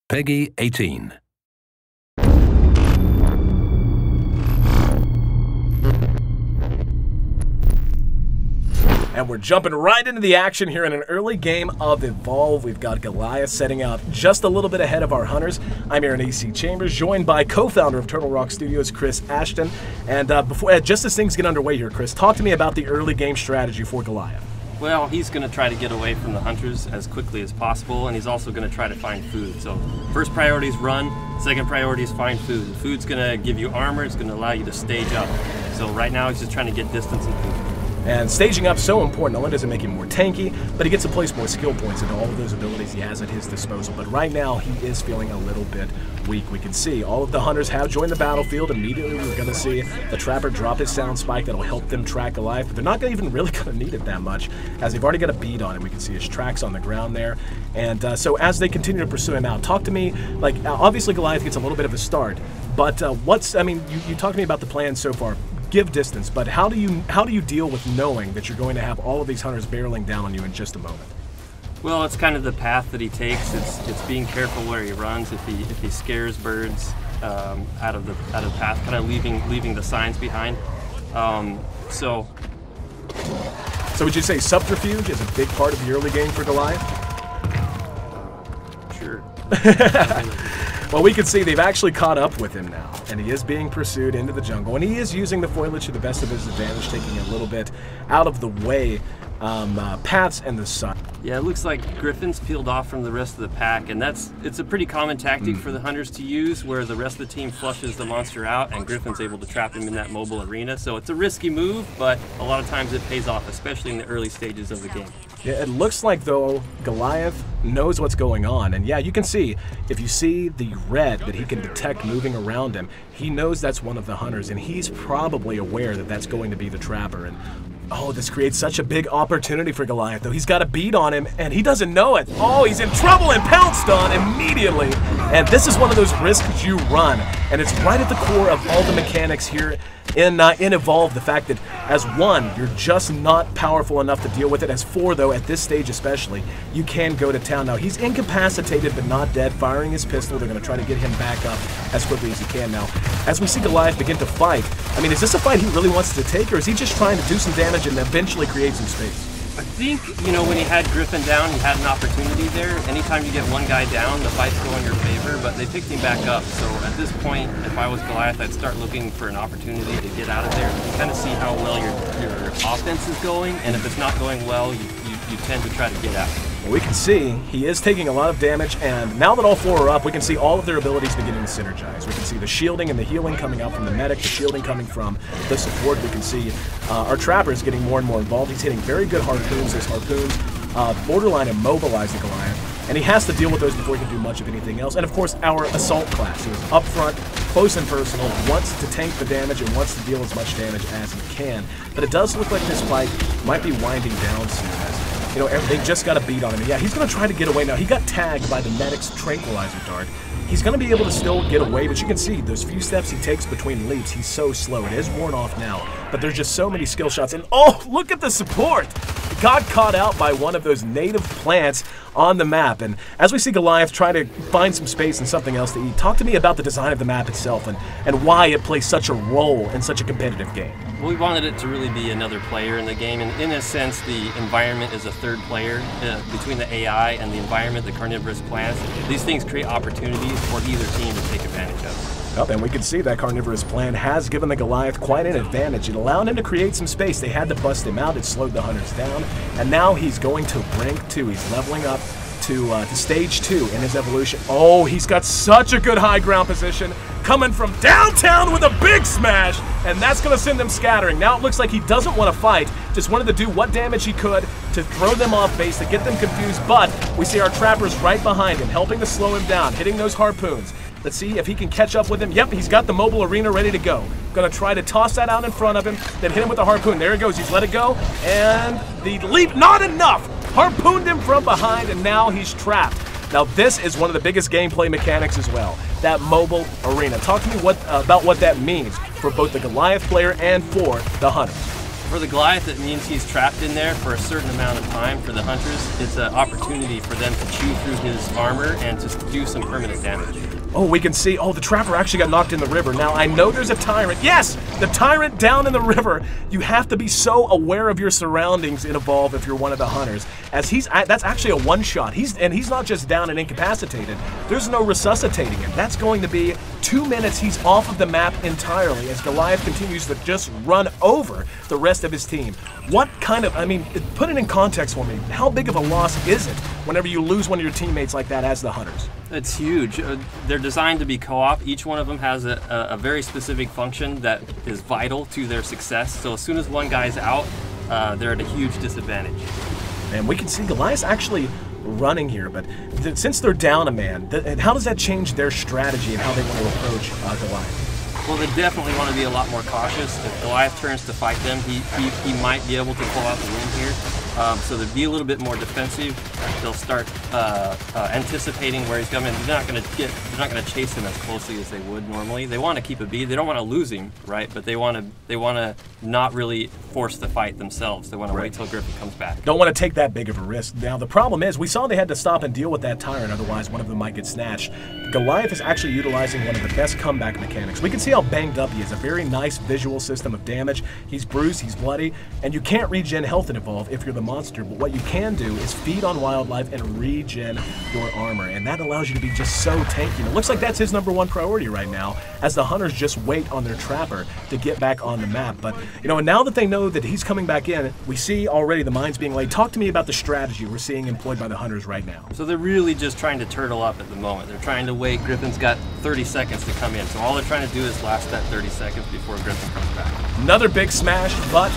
Peggy 18. And we're jumping right into the action here in an early game of Evolve. We've got Goliath setting out just a little bit ahead of our hunters. I'm Aaron AC Chambers, joined by co-founder of Turtle Rock Studios, Chris Ashton. And just as things get underway here, Chris, talk to me about the early game strategy for Goliath. Well, he's going to try to get away from the hunters as quickly as possible, and he's also going to try to find food. So first priority is run, second priority is find food. The food's going to give you armor, it's going to allow you to stage up. So right now he's just trying to get distance and food. And staging up so important. Not only does it make him more tanky, but he gets to place more skill points into all of those abilities he has at his disposal. But right now, he is feeling a little bit weak. We can see all of the hunters have joined the battlefield. Immediately, we're going to see the Trapper drop his sound spike that'll help them track Goliath. But they're not even really going to need it that much, as they've already got a bead on him. We can see his tracks on the ground there. And so as they continue to pursue him out, talk to me, like, obviously Goliath gets a little bit of a start. But you talk to me about the plan so far. Give distance, but how do you deal with knowing that you're going to have all of these hunters barreling down on you in just a moment? Well, it's kind of the path that he takes. It's being careful where he runs. If he scares birds out of the path, kind of leaving the signs behind. So would you say subterfuge is a big part of the early game for Goliath? Sure. Well, we can see they've actually caught up with him now, and he is being pursued into the jungle, and he is using the foliage to the best of his advantage, taking a little bit out of the way paths and the sun. Yeah, it looks like Griffin's peeled off from the rest of the pack, and it's a pretty common tactic for the hunters to use, where the rest of the team flushes the monster out and Griffin's able to trap him in that mobile arena. So it's a risky move, but a lot of times it pays off, especially in the early stages of the game. Yeah, it looks like, though, Goliath knows what's going on. And yeah, you can see, if you see the red that he can detect moving around him, he knows that's one of the hunters, and he's probably aware that that's going to be the Trapper. And oh, this creates such a big opportunity for Goliath, though. He's got a bead on him, and he doesn't know it. Oh, he's in trouble and pounced on immediately. And this is one of those risks you run, and it's right at the core of all the mechanics here in Evolve. The fact that as one, you're just not powerful enough to deal with it. As four, though, at this stage especially, you can go to town. Now, he's incapacitated but not dead, firing his pistol. They're going to try to get him back up as quickly as he can now. As we see Goliath begin to fight, I mean, is this a fight he really wants to take, or is he just trying to do some damage and eventually create some space? I think, when he had Griffin down, he had an opportunity there. Anytime you get one guy down, the fights go in your favor, but they picked him back up. So at this point, if I was Goliath, I'd start looking for an opportunity to get out of there. You kind of see how well your offense is going, and if it's not going well, you tend to try to get out. Well, we can see he is taking a lot of damage, and now that all four are up, we can see all of their abilities beginning to synergize. We can see the shielding and the healing coming out from the medic, the shielding coming from the support. We can see our Trapper is getting more and more involved. He's hitting very good harpoons. His harpoons borderline immobilize the Goliath, and he has to deal with those before he can do much of anything else. And of course, our Assault class, who is up front, close and personal, wants to tank the damage and wants to deal as much damage as he can. But it does look like this fight might be winding down soon. They just got a beat on him. Yeah, he's going to try to get away now. He got tagged by the medic's tranquilizer dart. He's going to be able to still get away, but you can see those few steps he takes between leaps, he's so slow. It is worn off now, but there's just so many skill shots. And oh, look at the support! He got caught out by one of those native plants on the map. And as we see Goliath try to find some space and something else to eat, talk to me about the design of the map itself and why it plays such a role in such a competitive game. Well, we wanted it to really be another player in the game, and in a sense, the environment is a third player between the AI and the environment, the carnivorous plants. These things create opportunities for either team to take advantage of. And we can see that carnivorous plant has given the Goliath quite an advantage. It allowed him to create some space. They had to bust him out. It slowed the hunters down. And now he's going to rank 2. He's leveling up to stage 2 in his evolution. Oh, he's got such a good high ground position, coming from downtown with a big smash, and that's going to send them scattering. Now it looks like he doesn't want to fight, just wanted to do what damage he could to throw them off base, to get them confused, but we see our Trappers right behind him, helping to slow him down, hitting those harpoons. Let's see if he can catch up with him. Yep, he's got the mobile arena ready to go. Gonna try to toss that out in front of him, then hit him with the harpoon. There he goes, he's let it go, and the leap, not enough! Harpooned him from behind, and now he's trapped. Now this is one of the biggest gameplay mechanics as well, that mobile arena. Talk to me about what that means for both the Goliath player and for the hunter. For the Goliath, it means he's trapped in there for a certain amount of time. For the Hunters, it's an opportunity for them to chew through his armor and to do some permanent damage. Oh, we can see, oh, the Trapper actually got knocked in the river. Now, I know there's a Tyrant. Yes, the Tyrant down in the river. You have to be so aware of your surroundings in Evolve if you're one of the Hunters, as that's actually a one-shot. He's not just down and incapacitated. There's no resuscitating him. That's going to be 2 minutes. He's off of the map entirely as Goliath continues to just run over the rest of his team. What kind of, I mean, put it in context for me. How big of a loss is it whenever you lose one of your teammates like that as the Hunters? It's huge. They're designed to be co-op. Each one of them has a very specific function that is vital to their success. So as soon as one guy's out, they're at a huge disadvantage. And we can see Goliath's actually running here, but since they're down a man, how does that change their strategy and how they want to approach Goliath? Well, they definitely want to be a lot more cautious. If Goliath turns to fight them, he might be able to pull out the win here. So they'll be a little bit more defensive. They'll start anticipating where he's coming. They're not going to chase him as closely as they would normally. They want to keep a beat. They don't want to lose him, right? But they want to not really force the fight themselves. They want to wait till Griffin comes back. Don't want to take that big of a risk. Now the problem is, we saw they had to stop and deal with that Tyrant, otherwise one of them might get snatched. Goliath is actually utilizing one of the best comeback mechanics. We can see how banged up he is. A very nice visual system of damage. He's bruised, he's bloody, and you can't regen health in Evolve if you're the monster, but what you can do is feed on wildlife and regen your armor, and that allows you to be just so tanky. And it looks like that's his #1 priority right now, as the Hunters just wait on their Trapper to get back on the map. But, you know, and now that they know that he's coming back in, we see already the mines being laid. Talk to me about the strategy we're seeing employed by the Hunters right now. So they're really just trying to turtle up at the moment. They're trying to wait. Griffin's got 30 seconds to come in, so all they're trying to do is last that 30 seconds before Griffin comes back. Another big smash, but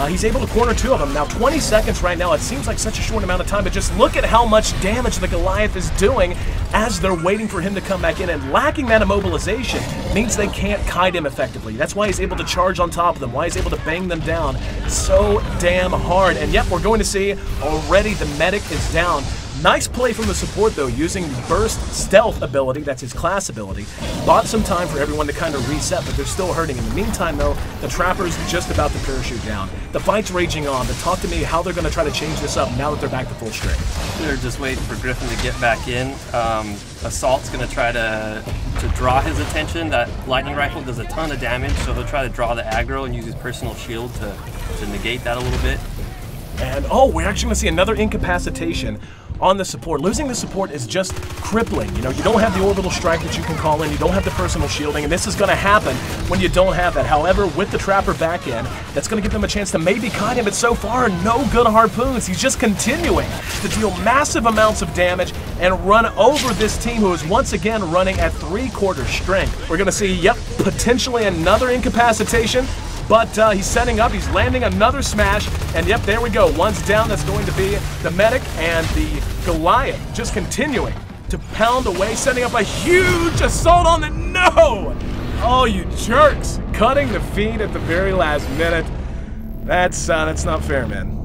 he's able to corner 2 of them. Now 20 seconds right now, it seems like such a short amount of time, but just look at how much damage the Goliath is doing as they're waiting for him to come back in, and lacking that immobilization means they can't kite him effectively. That's why he's able to charge on top of them, why he's able to bang them down so damn hard. And yep, we're going to see already the medic is down. Nice play from the support though, using the burst stealth ability, that's his class ability. Bought some time for everyone to kind of reset, but they're still hurting. In the meantime though, the Trapper's just about to parachute down. The fight's raging on, but talk to me how they're going to try to change this up now that they're back to full strength. They're just waiting for Griffin to get back in. Assault's going to try to draw his attention. That lightning rifle does a ton of damage, so he'll try to draw the aggro and use his personal shield to negate that a little bit. And oh, we're actually going to see another incapacitation on the support. Losing the support is just crippling. You know, you don't have the orbital strike that you can call in, you don't have the personal shielding, and this is going to happen when you don't have that. However, with the Trapper back in, that's going to give them a chance to maybe kite him, but so far, no good harpoons. He's just continuing to deal massive amounts of damage and run over this team who is once again running at 3/4 strength. We're going to see, yep, potentially another incapacitation. But he's setting up, he's landing another smash, and yep, there we go. One's down, that's going to be the medic, and the Goliath just continuing to pound away, setting up a huge assault on the, no! Oh, you jerks! Cutting the feed at the very last minute. That's not fair, man.